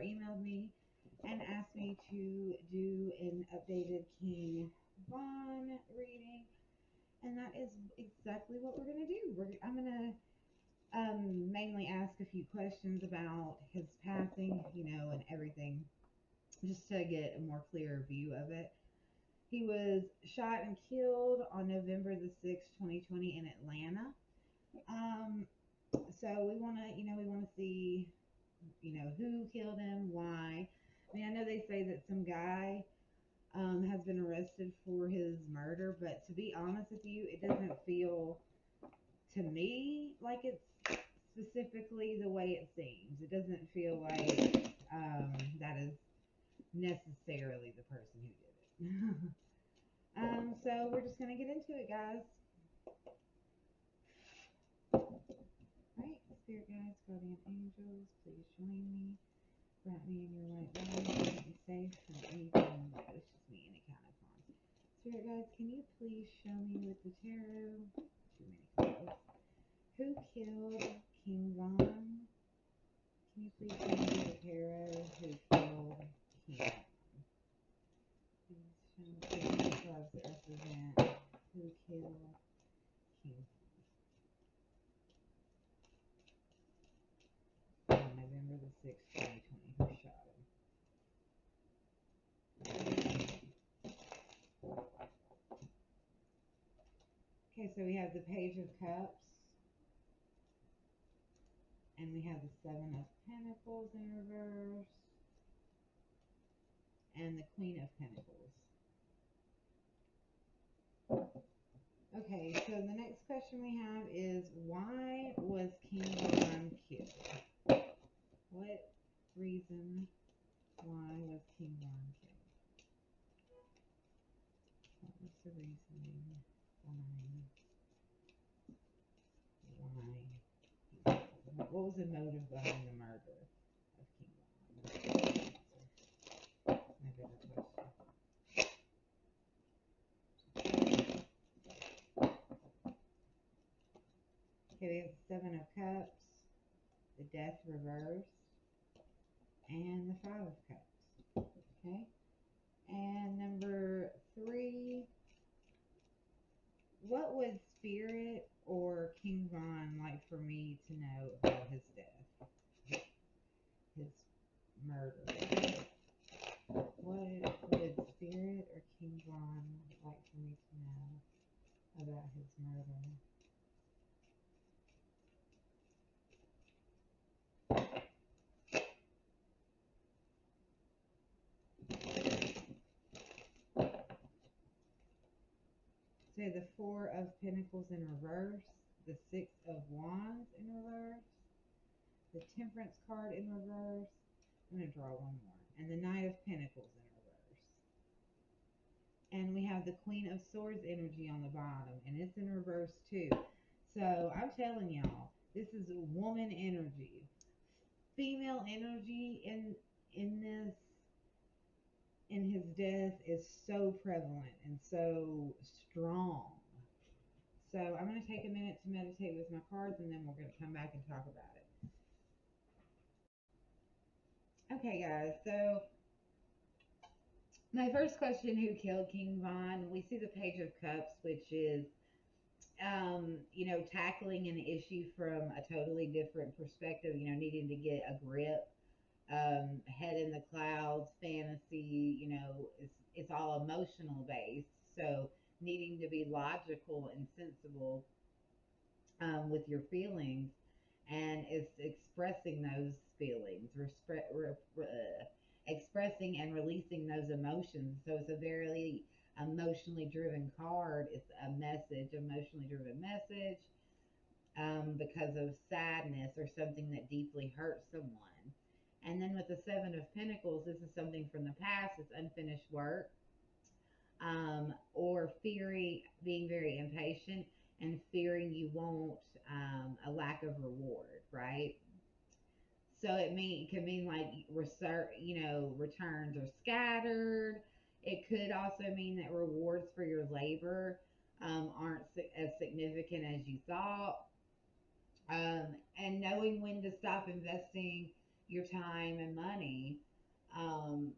emailed me and asked me to do an updated King Von reading, and that is exactly what we're gonna do. I'm gonna mainly ask a few questions about his passing, and everything, just to get a more clear view of it. He was shot and killed on November the 6th, 2020 in Atlanta. Um, so we want to see, who killed him, why. I mean, I know they say that some guy has been arrested for his murder, but to be honest with you, it doesn't feel to me like it's specifically the way it seems. It doesn't feel like that is necessarily the person who did it. So we're just gonna get into it, guys. Right, spirit guides, guardian angels, please join me. Wrap me in your white light. Keep me safe from anything malicious me, any kind of harm. Spirit guides, can you please show me with the tarot? Too many cards. Who killed King Von? Can you please show me with the tarot? Who killed King Von? Please show me the cards that represent who killed King Von. On November the 6th, 2020, who shot him? Okay, so we have the Page of Cups, and we have the Seven of Pentacles in reverse, and the Queen of Pentacles. Okay, so the next question we have is, why was King Von killed? What reason why was King Von killed? What was the reasoning behind why? What was the motive behind the murder of King Von? My better question. Okay, we have the Seven of Cups, the Death reversed, and the Five of Cups. Okay, and number 3, what would Spirit or King Von like for me to know about his death, his murder? What would Spirit or King Von like for me to know about his murder? So the Four of Pentacles in reverse, the Six of Wands in reverse, the Temperance card in reverse. I'm going to draw one more. And the Knight of Pentacles in reverse. And we have the Queen of Swords energy on the bottom, and it's in reverse too. So I'm telling y'all, this is woman energy. Female energy in this, in his death, is so prevalent and so strong. So I'm going to take a minute to meditate with my cards, and then we're going to come back and talk about it. Okay, guys, so my first question, who killed King Von? We see the Page of Cups, which is, tackling an issue from a totally different perspective, needing to get a grip, head in the clouds, fantasy, it's all emotional based. So needing to be logical and sensible with your feelings, and it's expressing those feelings, expressing and releasing those emotions. So it's a very emotionally driven card. It's a message, emotionally driven message, because of sadness or something that deeply hurts someone. And then with the Seven of Pentacles, this is something from the past. It's unfinished work, or being very impatient and fearing you won't, a lack of reward, right? So it can mean like returns are scattered. It could also mean that rewards for your labor aren't as significant as you thought. And knowing when to stop investing your time and money. Um,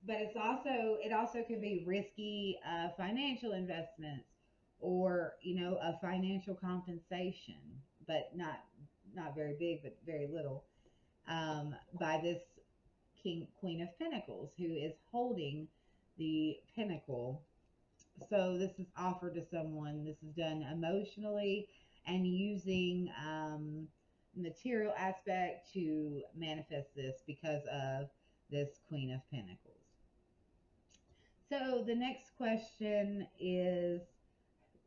but it also can be risky financial investments, or a financial compensation, but not very big, but very little, by this King Queen of Pentacles, who is holding the pinnacle. So this is offered to someone. This is done emotionally and using material aspect to manifest this because of this Queen of Pentacles. So the next question is,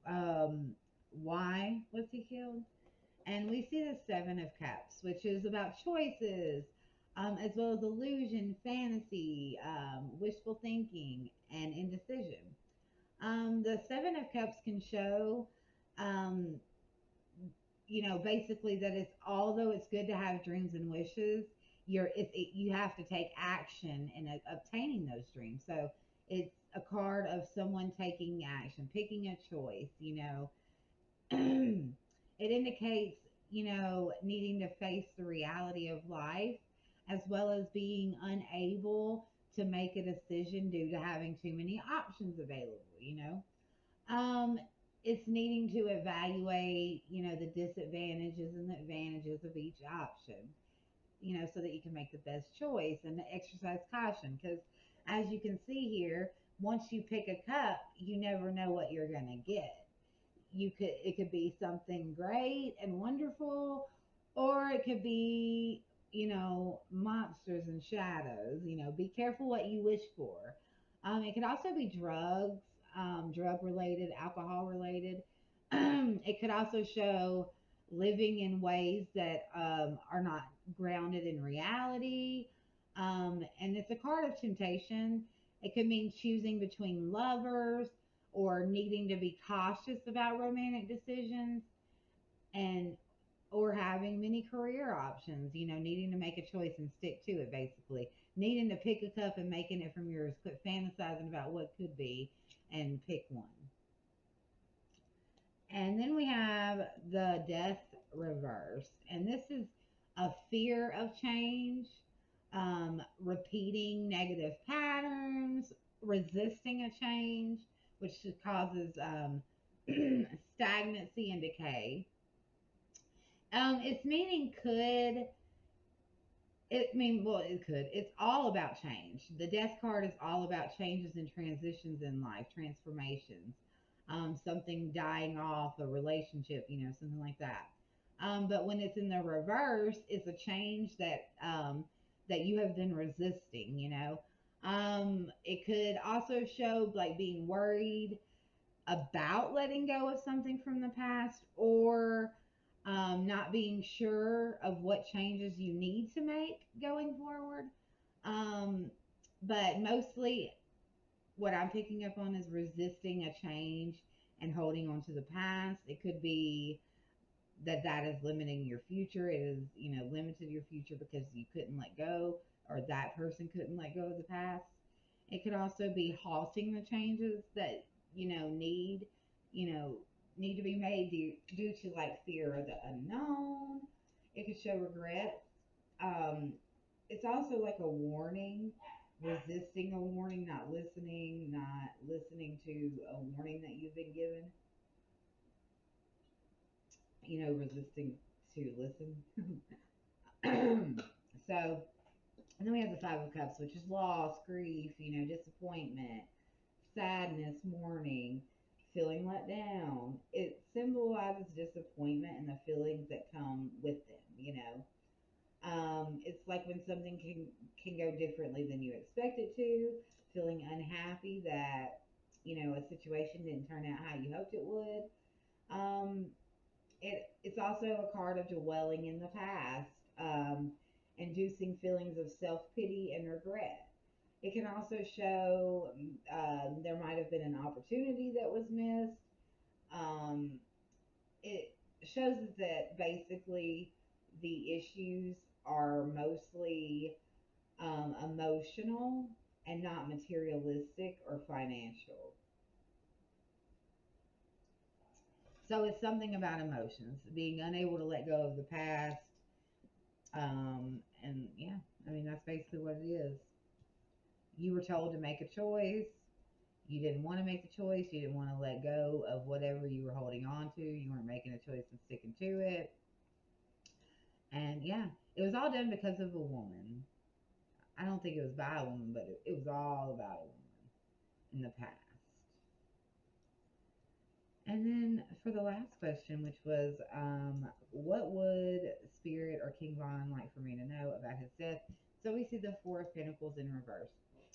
um, why was he killed? And we see the Seven of Cups, which is about choices, as well as illusion, fantasy, wishful thinking, and indecision. The Seven of Cups can show, um, basically that it's, although it's good to have dreams and wishes, you have to take action in obtaining those dreams. So it's a card of someone taking action, picking a choice. It indicates, needing to face the reality of life, as well as being unable to make a decision due to having too many options available. Um, it's needing to evaluate, the disadvantages and the advantages of each option, so that you can make the best choice and to exercise caution. Because as you can see here, once you pick a cup, you never know what you're going to get. It could be something great and wonderful, or it could be, monsters and shadows. Be careful what you wish for. It could also be drugs, drug related, alcohol related. It could also show living in ways that are not grounded in reality. And it's a card of temptation. It could mean choosing between lovers, or needing to be cautious about romantic decisions, and or having many career options, needing to make a choice and stick to it, basically. Needing to pick a cup and making it from yours, quit fantasizing about what could be and pick one. And then we have the Death reverse. And this is a fear of change, repeating negative patterns, resisting a change, which causes stagnancy and decay. Its meaning could well, it could. It's all about change. The Death card is all about changes and transitions in life, transformations, something dying off, a relationship, something like that. But when it's in the reverse, it's a change that you have been resisting. It could also show like being worried about letting go of something from the past, or not being sure of what changes you need to make going forward. Um, but mostly, what I'm picking up on is resisting a change and holding on to the past. It could be that is limiting your future. It is, limited your future because you couldn't let go, or that person couldn't let go of the past. It could also be halting the changes that, need, you know, need to be made due to like fear of the unknown. It could show regret. Um, it's also like a warning, resisting a warning, not listening to a warning that you've been given, resisting to listen. So, and then we have the Five of Cups, which is loss, grief, disappointment, sadness, mourning, feeling let down. It symbolizes disappointment and the feelings that come with them. It's like when something can go differently than you expect it to, feeling unhappy that, a situation didn't turn out how you hoped it would. Um, it's also a card of dwelling in the past, inducing feelings of self pity and regret. It can also show there might have been an opportunity that was missed. Um, it shows us that basically the issues are mostly emotional and not materialistic or financial. So it's something about emotions, being unable to let go of the past, And yeah, I mean, that's basically what it is. You were told to make a choice. You didn't want to make the choice. You didn't want to let go of whatever you were holding on to. You weren't making a choice and sticking to it. And yeah, it was all done because of a woman. I don't think it was by a woman, but it was all about a woman in the past. And then for the last question, which was, what would Spirit or King Von like for me to know about his death? So we see the Four of Pentacles in reverse.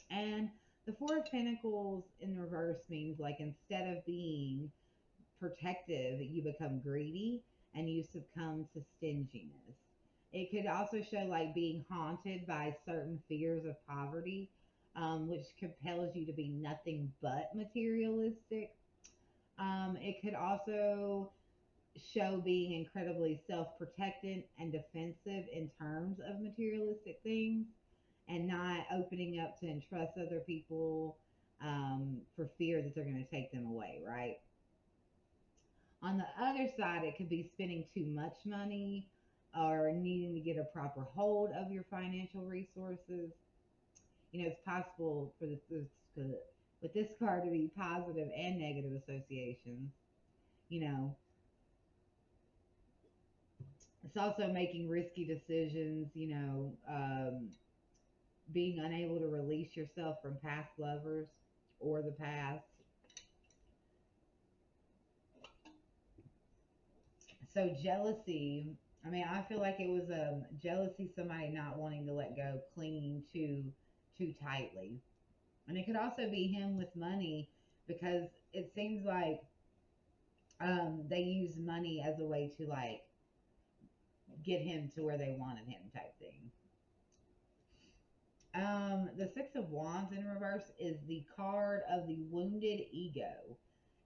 And the Four of Pentacles in reverse means like instead of being protective, you become greedy and you succumb to stinginess. It could also show like being haunted by certain fears of poverty, which compels you to be nothing but materialistic. It could also show being incredibly self protectant and defensive in terms of materialistic things and not opening up to entrust other people for fear that they're going to take them away, right? On the other side, it could be spending too much money or needing to get a proper hold of your financial resources. You know, it's possible for with this card to be positive and negative associations. You know, it's also making risky decisions, being unable to release yourself from past lovers or the past. So jealousy, I mean, I feel like it was jealousy, somebody not wanting to let go, clinging too tightly. And it could also be him with money because it seems like they use money as a way to like get him to where they wanted him type thing. The Six of Wands in reverse is the card of the wounded ego.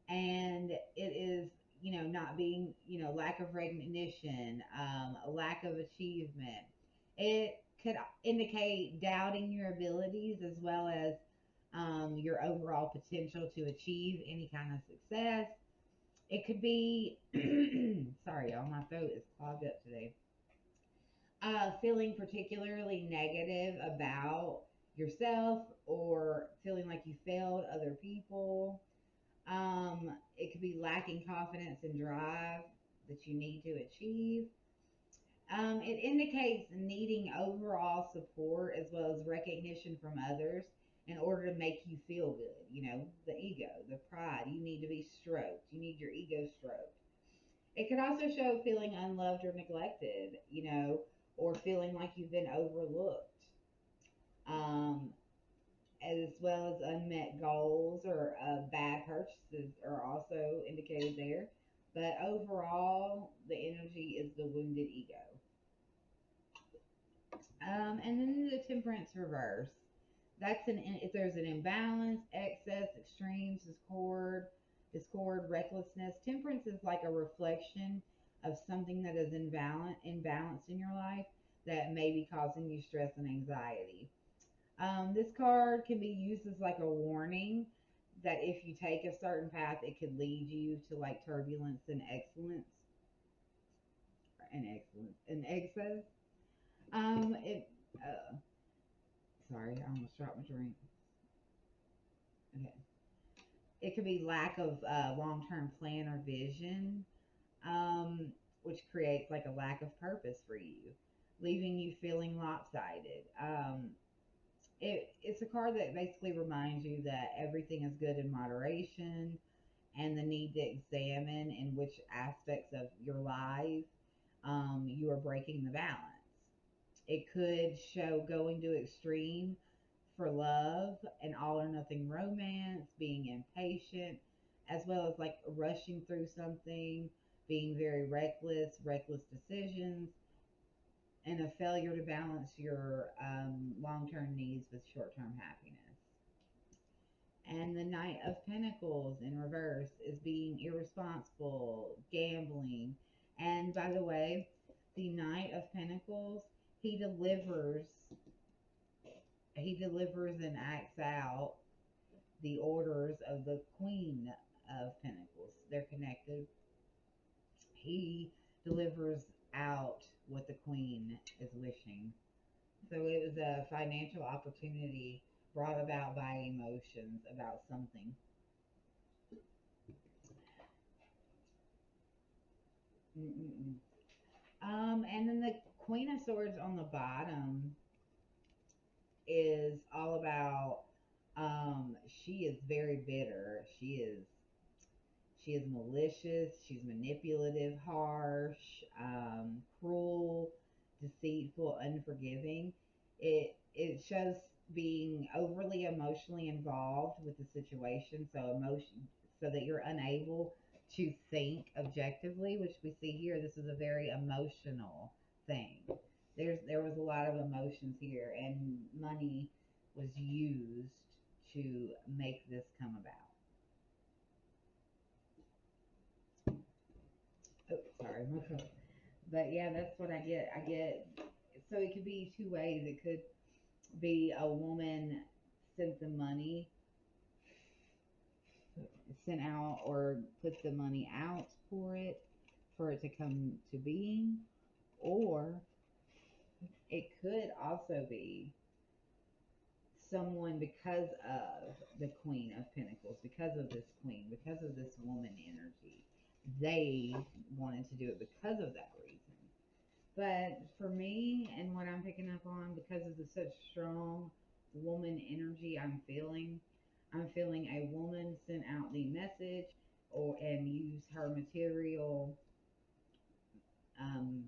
And it is, not being, lack of recognition, a lack of achievement. It could indicate doubting your abilities as well as your overall potential to achieve any kind of success. It could be, sorry, y'all, my throat is clogged up today. Feeling particularly negative about yourself or feeling like you failed other people. It could be lacking confidence and drive that you need to achieve. It indicates needing overall support as well as recognition from others in order to make you feel good. You know, the ego, the pride. You need to be stroked. You need your ego stroked. It could also show feeling unloved or neglected, or feeling like you've been overlooked. Um, as well as unmet goals or bad purchases are also indicated there. But overall, the energy is the wounded ego. And then the temperance reverse. That's if there's an imbalance, excess, extremes, discord, recklessness. Temperance is like a reflection of something that is imbalanced in your life that may be causing you stress and anxiety. This card can be used as like a warning that if you take a certain path, it could lead you to like turbulence and and excess. It. Sorry, I almost dropped my drink. Okay. It could be lack of long-term plan or vision, um, which creates like a lack of purpose for you, leaving you feeling lopsided. It's a card that basically reminds you that everything is good in moderation and the need to examine in which aspects of your life you are breaking the balance. It could show going to extreme for love, an all or nothing romance, being impatient, as well as like rushing through something, being very reckless decisions, and a failure to balance your long term needs with short term happiness. And the Knight of Pentacles in reverse is being irresponsible, gambling. And by the way, the Knight of Pentacles, he delivers and acts out the orders of the Queen of Pentacles. They're connected. He delivers out what the queen is wishing. So it was a financial opportunity brought about by emotions about something. Mm-mm-mm. And then the Queen of Swords on the bottom is all about she is very bitter. She is malicious, she's manipulative, harsh, cruel, deceitful, unforgiving. It shows being overly emotionally involved with the situation, so that you're unable to think objectively, which we see here. This is a very emotional thing. There was a lot of emotions here, and money was used to make this come about. Oh, sorry, my phone. But yeah, that's what I get. I get, so it could be two ways. It could be a woman sent the money, sent out or put the money out for it to come to being, or it could also be someone because of the Queen of Pentacles, because of this queen, because of this woman energy. They wanted to do it because of that reason. But for me and what I'm picking up on, because of the such strong woman energy I'm feeling a woman sent out the message or and use her material um,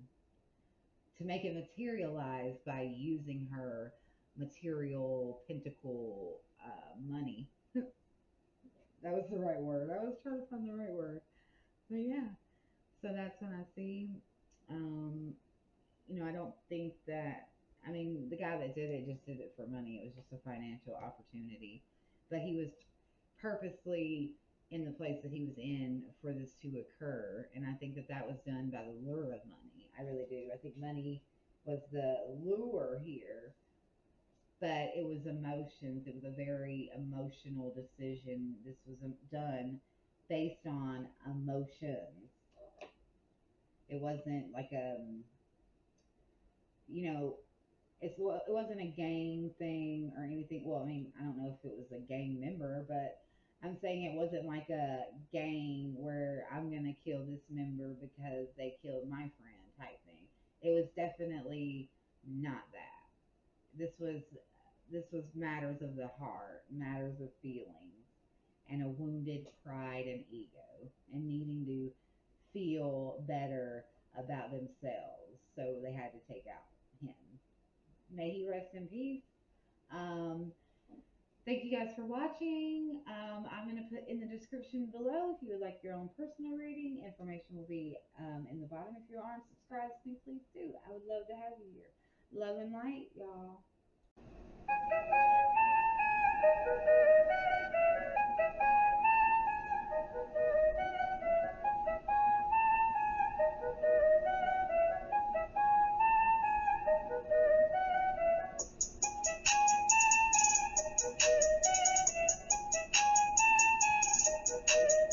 to make it materialize by using her material pentacle money. That was the right word. I was trying to find the right word. But yeah, so that's what I see. Um, I don't think that, I mean, the guy that did it just did it for money. It was just a financial opportunity. But he was purposely in the place that he was in for this to occur. And I think that that was done by the lure of money. I really do. I think money was the lure here, but it was emotions. It was a very emotional decision. This was done based on emotions. It wasn't like you know, it wasn't a gang thing or anything. Well, I mean, I don't know if it was a gang member, but I'm saying it wasn't like a gang where I'm gonna kill this member because they killed my friend type thing. It was definitely not that. This was matters of the heart, matters of feelings, and a wounded pride and ego, and needing to feel better about themselves. So they had to take out him. May he rest in peace. Um, Thank you guys for watching. I'm going to put in the description below if you would like your own personal reading. Information will be in the bottom. If you aren't subscribed to me, please do. I would love to have you here. Love and light, y'all.